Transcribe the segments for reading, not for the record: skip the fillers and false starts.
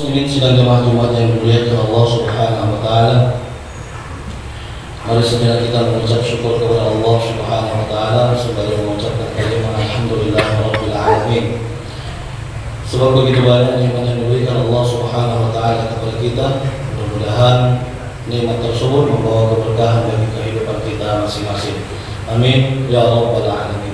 Muslimin sidang jemaah Jumat yang dimuliakan Allah Subhanahu wa taala. Mari sejenak kita mengucap syukur kepada Allah Subhanahu wa taala sebagai mengucapkan kalimat alhamdulillah rabbil alamin. Sebab begitu banyak nikmat yang diberikan Allah Subhanahu wa taala kepada kita, mudah-mudahan nikmat tersebut membawa keberkahan bagi kehidupan kita masing-masing. Amin ya rabbal alamin.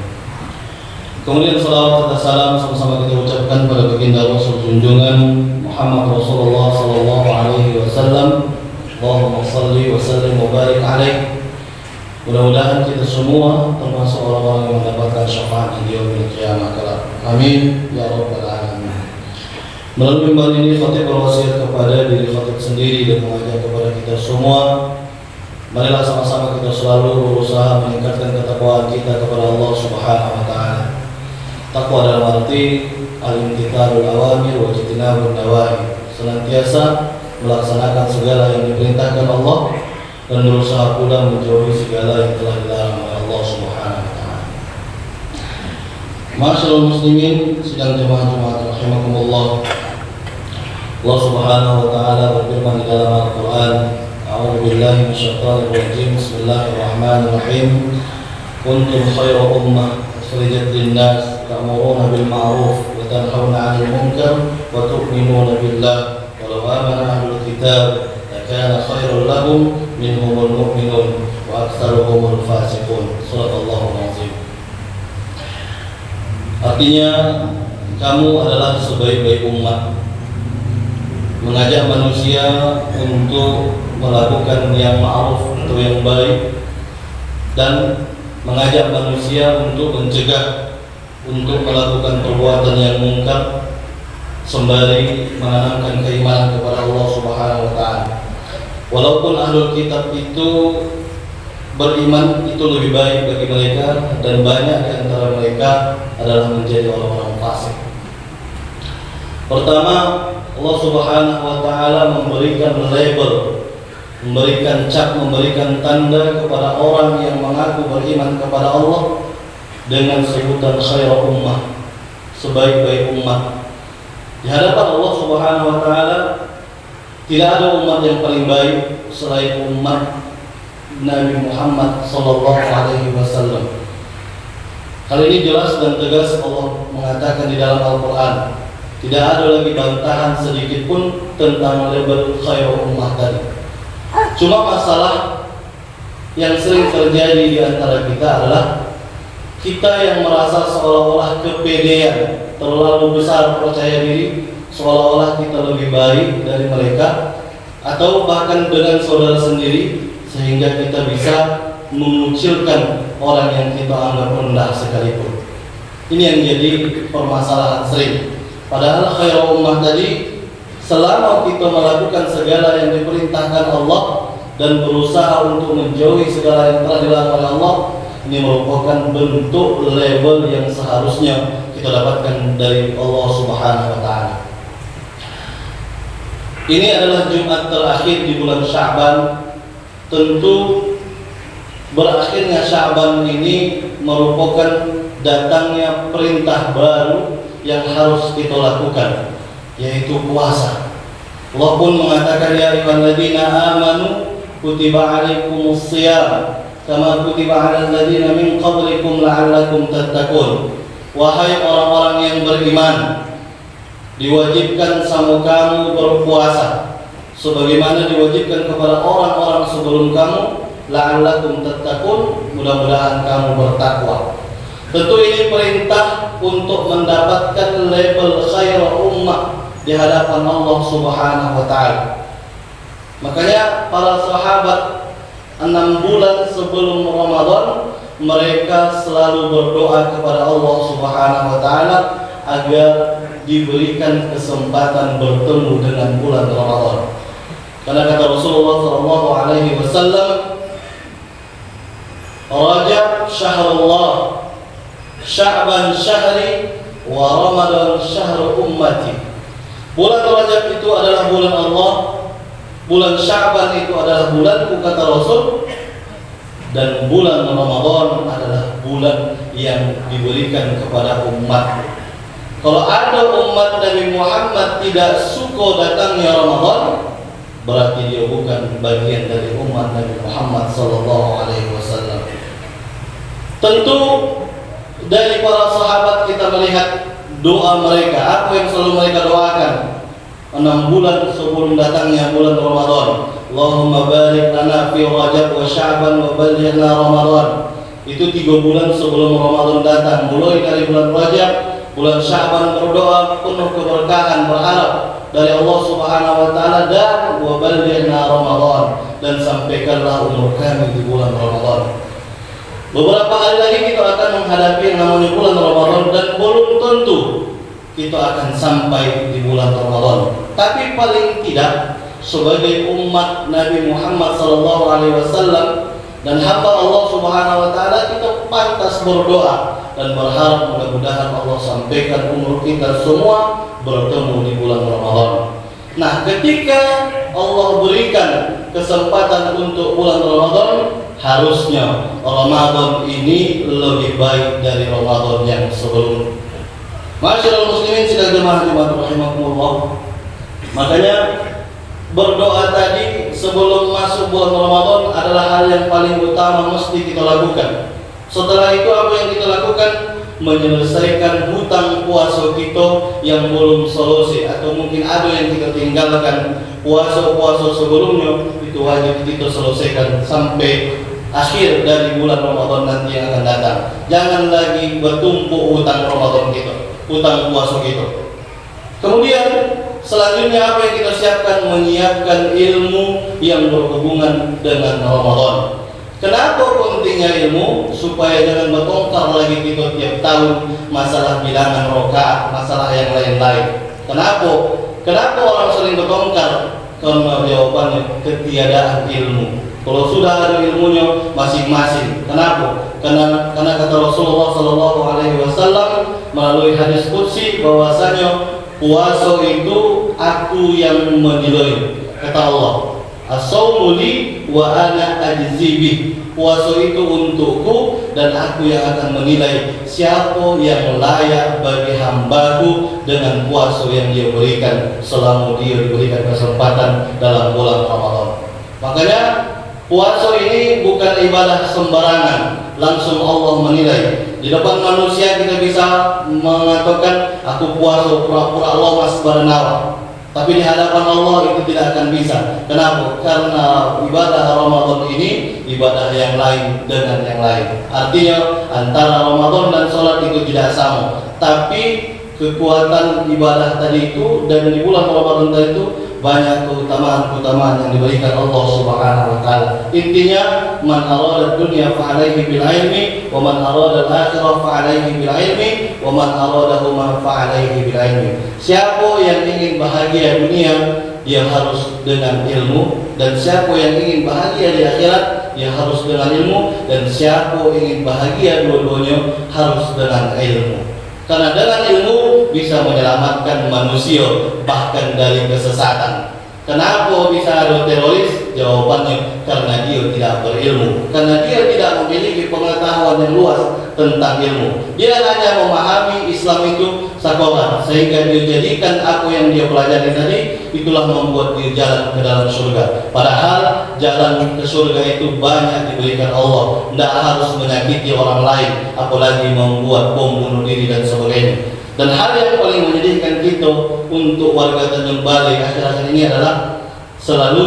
Kemudian salawat dan salam sama-sama kita ucapkan pada baginda Rasul junjungan Muhammad Rasulullah sallallahu alaihi wasallam. Allahumma shalli wa sallim wa barik alaihi. Mudah-mudahan kita semua termasuk orang-orang yang mendapatkan syafaat di yaumil qiyamah kelak. Amin ya rabbal alamin. Melalui mimbar ini khatib berwasiat kepada diri khatib sendiri dan mengajak kepada kita semua, marilah sama-sama kita selalu berusaha meningkatkan ketakwaan kita kepada Allah Subhanahu wa taala. Takwa dalam arti al-imtithalul awamir wa ijtinabun nawahi, senantiasa melaksanakan segala yang diperintahkan Allah dan berusaha pula menjauhi segala yang telah dilarang oleh Allah Subhanahu wa taala. Ma'asyiral muslimin, sidang jemaah rahimakumullah. Allah Subhanahu wa taala berfirman di dalam Al-Qur'an, A'udzu billahi minasyaitonir rajim. Bismillahirrahmanirrahim. Kuntum khayra ummah ukhrijat lin-nas ta'muruna bil ma'ruf wa tanhauna 'anil munkar wa tu'minuna billah walau amana ahlul kitab lakana khairan lahum minhumul mu'minun wa aktsaruhumul fasiqun. Shadaqallahul azim. Artinya, kamu adalah sebaik-baik umat, mengajak manusia untuk melakukan yang ma'ruf atau yang baik, dan mengajak manusia untuk mencegah untuk melakukan perbuatan yang mungkar, sembari menanamkan keimanan kepada Allah Subhanahu wa taala. Walaupun ahlul kitab itu beriman, itu lebih baik bagi mereka, dan banyak di antara mereka adalah menjadi orang-orang fasik. Pertama, Allah Subhanahu wa taala memberikan label, memberikan cap, memberikan tanda kepada orang yang mengaku beriman kepada Allah dengan sebutan khairu ummah, sebaik-baik umat. Di hadapan Allah Subhanahu wa taala tidak ada umat yang paling baik selain umat Nabi Muhammad sallallahu alaihi wasallam. Hal ini jelas dan tegas Allah mengatakan di dalam Al-Qur'an. Tidak ada lagi bantahan sedikit pun tentang label khairu ummah tadi. Cuma masalah yang sering terjadi di antara kita adalah kita yang merasa seolah-olah kepedean, terlalu besar percaya diri, seolah-olah kita lebih baik dari mereka, atau bahkan dengan saudara sendiri, sehingga kita bisa mengucilkan orang yang kita anggap rendah sekalipun. Ini yang jadi permasalahan sering. Padahal khairu ummah tadi, selama kita melakukan segala yang diperintahkan Allah dan berusaha untuk menjauhi segala yang telah dilarang oleh Allah, ini merupakan bentuk label yang seharusnya kita dapatkan dari Allah Subhanahu wa taala. Ini adalah Jumat terakhir di bulan Sya'ban. Tentu berakhirnya Sya'ban ini merupakan datangnya perintah baru yang harus kita lakukan, yaitu puasa. Allah pun mengatakan, ya ayyuhalladzina amanu kutiba alaikumus shiyam kama kutiba alal ladzina min qablikum la'allakum tattaqun. Wahai orang-orang yang beriman, diwajibkan sama kamu berpuasa sebagaimana diwajibkan kepada orang-orang sebelum kamu, la'allakum tattaqun, mudah-mudahan kamu bertakwa. Tentu ini perintah untuk mendapatkan label khairu ummah di hadapan Allah Subhanahu wa taala. Makanya para sahabat 6 bulan sebelum Ramadan mereka selalu berdoa kepada Allah Subhanahu wa taala agar diberikan kesempatan bertemu dengan bulan Ramadan. Karena kata Rasulullah sallallahu alaihi wasallam, Rajab syahrullah, Sya'ban syahri, wa Ramadan syahru ummati. Bulan Rajab itu adalah bulan Allah, bulan Sya'ban itu adalah bulanku kata Rasul, dan bulan Ramadan adalah bulan yang diberikan kepada umat. Kalau ada umat Nabi Muhammad tidak suka suka datangnya Ramadan, berarti dia bukan bagian dari umat Nabi Muhammad sallallahu alaihi wasallam. Tentu dari para sahabat kita melihat doa mereka, apa yang selalu mereka doakan 6 bulan sebelum datangnya bulan Ramadan. Allahumma barik lana fi Rajab wa Sya'ban wa ballighna Ramadan. Itu 3 bulan sebelum Ramadan datang. Mulai dari bulan Rajab, bulan Sya'ban berdoa penuh keberkahan, berharap dari Allah Subhanahu wa taala, dan wa ballighna Ramadan, dan sampaikanlah umur kami di bulan Ramadan. Beberapa hari lagi kita akan menghadapi yang namanya bulan Ramadan, dan belum tentu kita akan sampai di bulan Ramadan. Tapi paling tidak sebagai umat Nabi Muhammad sallallahu alaihi wasallam dan hamba Allah Subhanahu wa taala, kita pantas berdoa dan berharap mudah-mudahan Allah sampaikan umur kita semua bertemu di bulan Ramadan. Nah, ketika Allah berikan kesempatan untuk bulan Ramadan, harusnya Ramadan ini lebih baik dari Ramadan yang sebelumnya. Masyaallah muslimin sidang jemaah rahimakumullah. Makanya berdoa tadi sebelum masuk bulan Ramadan adalah hal yang paling utama mesti kita lakukan. Setelah itu apa yang kita lakukan? Menyelesaikan hutang puasa kita yang belum selesai, atau mungkin ada yang kita tinggalkan puasa-puasa sebelumnya, itu wajib kita selesaikan sampai akhir dari bulan Ramadan nanti yang akan datang. Jangan lagi bertumpuk hutang Ramadan kita, hutang puasa kita. Kemudian selanjutnya apa yang kita siapkan? Menyiapkan ilmu yang berhubungan dengan Ramadan. Kenapa pentingnya ilmu? Supaya jangan bertengkar lagi kita tiap tahun masalah bilangan rakaat, masalah yang lain-lain. Kenapa orang sering bertengkar? Karena jawabannya ketiadaan ilmu. Kalau sudah ada ilmunya masing-masing. Kenapa? Karena kata Rasulullah sallallahu alaihi wasallam melalui hadis qudsi bahwasanya puasa itu aku yang menilai. Kata Allah, as-saumu li wa ana ajzi bih. Puasa itu untukku dan aku yang akan menilai siapa yang layak bagi hambaku dengan puasa yang dia berikan selama dia diberikan kesempatan dalam bulan Ramadan. Makanya puasa ini bukan ibadah sembarangan, langsung Allah menilai. Di depan manusia kita bisa mengatakan aku puasa pura-pura lomas bernawa, tapi di hadapan Allah itu tidak akan bisa. Kenapa? Karena ibadah Ramadan ini ibadah yang lain dengan yang lain. Artinya antara Ramadan dan sholat itu tidak sama, tapi kekuatan ibadah tadi itu dan di bulan Ramadan tadi itu banyak keutamaan-keutamaan yang diberikan Allah Subhanahu wa taala. Intinya, man arada dunya fa alaihi bil ilmi wa man arada al-akhirah fa alaihi bil ilmi wa man aradahuma fa alaihi bil ilmi. Siapa yang ingin bahagia dunia, dia harus dengan ilmu, dan siapa yang ingin bahagia di akhirat, dia harus dengan ilmu, dan siapa ingin bahagia dua-duanya harus dengan ilmu. Karena dengan ilmu bisa menyelamatkan manusia bahkan dari kesesatan. Kenapa bisa ada teroris? Jawabannya karena dia tidak berilmu, karena dia tidak memiliki pengetahuan yang luas tentang ilmu. Dia hanya memahami Islam itu sakoran, sehingga dia jadikan apa yang dia pelajari tadi itulah membuat dia jalan ke dalam surga. Padahal jalan ke surga itu banyak diberikan Allah, tidak harus menyakiti orang lain, apalagi membuat bom bunuh diri dan sebagainya. Dan hal yang paling menyedihkan kita untuk warga Tanjung Balai akhir-akhir ini adalah selalu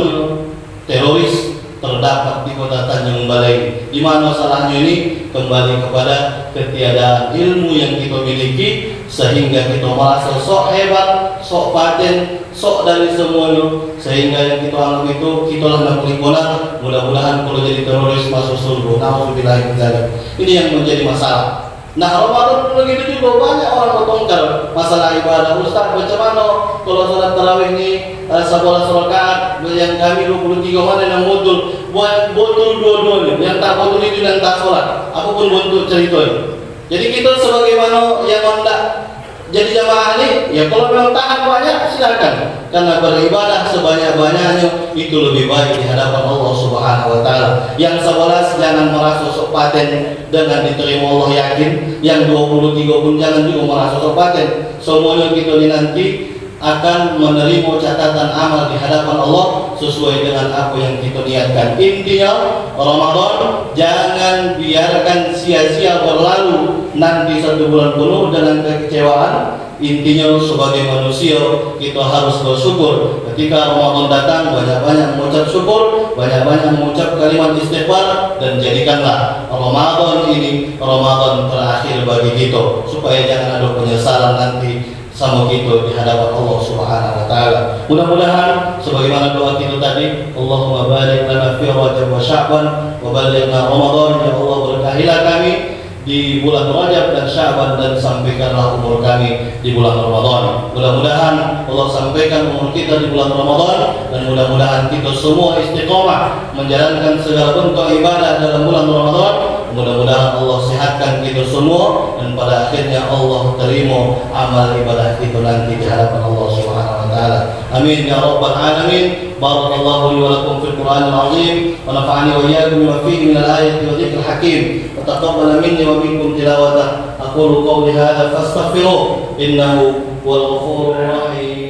teroris terdapat di kota Tanjung Balai. Di mana salahnya ini? Kembali kepada ketiadaan ilmu yang kita miliki, sehingga kita merasa sok hebat, sok paten, sok dari semuanya, sehingga yang kita anggap itu kitalah yang paling benar. Mudah-mudahan kalau jadi teroris masuk surga. Nauzubillah min dzalik. Ini yang menjadi masalah. Nah, Ramadan begitu juga banyak orang bertengkar masalah ibadah. Ustaz, bagaimana kalau sholat tarawih ini 11 rakaat, yang kami 23 mana yang betul? Buat betul dua-duanya. Yang tak betul itu yang tak sholat. Apapun bentuk ceritanya. Jadi kita sebagaimana yang hendak jadi jamaah ini, ya kalau memang tahan banyak silakan. Karena beribadah sebanyak-banyaknya itu lebih baik di hadapan Allah Subhanahu wa taala. Yang 11 jangan merasa sok paten dengan diterima Allah, yakin. Yang 23 pun jangan juga merasa sok paten. Semuanya kita ini nanti akan menerima catatan amal di hadapan Allah sesuai dengan apa yang kita niatkan. Intinya Ramadan jangan biarkan sia-sia berlalu nanti 1 bulan penuh dengan kekecewaan. Intinya sebagai manusia kita harus bersyukur. Ketika Ramadan datang, banyak-banyak mengucap syukur, banyak-banyak mengucap kalimat istighfar, dan jadikanlah Ramadan ini Ramadan terakhir bagi kita, supaya jangan ada penyesalan nanti sama kita di hadapan Allah Subhanahu wa taala. Mudah-mudahan sebagaimana doa kita tadi, Allahumma barik lana fi Rajab wa Sya'ban wa ballighna Ramadan, ya Allah berkahilah kami di bulan Rajab dan Sya'ban dan sampaikanlah umur kami di bulan Ramadan. Mudah-mudahan Allah sampaikan umur kita di bulan Ramadan, dan mudah-mudahan kita semua istiqomah menjalankan segala bentuk ibadah dalam bulan Ramadan. Mudah-mudahan Allah sehatkan kita semua, dan pada akhirnya Allah terima amal ibadah kita nanti di hadapan Allah Subhanahu wa taala. Amin ya rabbal alamin. Barakallahu li wa lakum fil Qur'anil azim wa nafa'ani wa iyyakum bima fihi minal ayati wa dzikril hakim. Wa taqabbal minni wa minkum tilawatan. Aqulu qawli hadza fastaghfiruh innahu huwal ghafurur rahim.